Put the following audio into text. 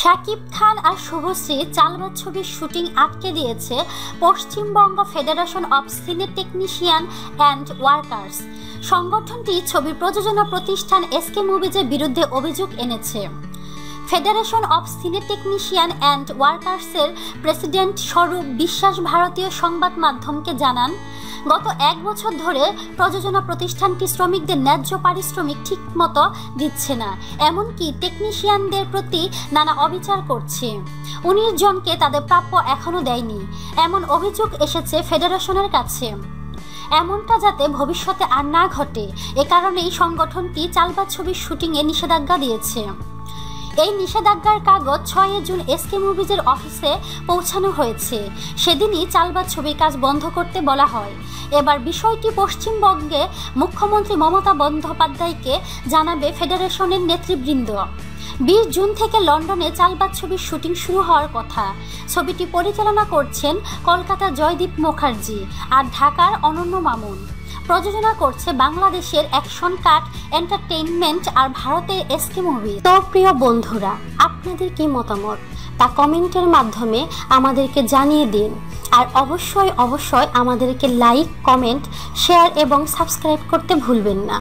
শাকিব খান আর শুভশ্রী চালবাজ ছবির শুটিং আটকে দিয়েছে Paschimbanga federation of cine technician and workers. সংগঠনটি ছবির প্রযোজনা প্রতিষ্ঠান এসকে মুভিজের বিরুদ্ধে অভিযোগ এনেছে। Federation of cine technician and ওয়ার্কার্সের প্রেসিডেন্ট স্বরূপ বিশ্বাস ভারতীয় সংবাদ মাধ্যমকে জানান, গত 1 বছর ধরে প্রযোজনা প্রতিষ্ঠানটি শ্রমিকদের ন্যায্য পারিশ্রমিক ঠিকমতো দিচ্ছে না, এমনকি টেকনিশিয়ানদের প্রতি নানা অবিচার করছে। 19 জনকে তাদের প্রাপ্য এখনও দেয়নি, এমন অভিযোগ এসেছে ফেডারেশনের কাছে। এমনটা যাতে ভবিষ্যতে আর না ঘটে, এ কারণেই সংগঠনটি চালবাজ ছবির শুটিংয়ে নিষেধাজ্ঞা দিয়েছে। এই নিষেধাজ্ঞার কাগজ 6 জুন এসকে মুভিজের অফিসে পৌঁছানো হয়েছে। সেদিনই চালবাজ ছবির কাজ বন্ধ করতে বলা হয়। এবার বিষয়টি পশ্চিমবঙ্গে মুখ্যমন্ত্রী মমতা বন্দ্যোপাধ্যায়কে জানাবে ফেডারেশনের নেতৃবৃন্দ। 20 জুন থেকে লন্ডনে চালবাজ ছবির শুটিং শুরু হওয়ার কথা। ছবিটি পরিচালনা করছেন কলকাতার জয়দীপ মুখার্জি আর ঢাকার অনন্য মামুন। প্রযোজনা করছে বাংলাদেশের অ্যাকশন কাট এন্টারটেইনমেন্ট আর ভারতের এসকে মুভি। তো প্রিয় বন্ধুরা, আপনাদের কি মতামত তা কমেন্টের মাধ্যমে আমাদেরকে জানিয়ে দিন। আর অবশ্যই আমাদেরকে লাইক, কমেন্ট, শেয়ার এবং সাবস্ক্রাইব করতে ভুলবেন না।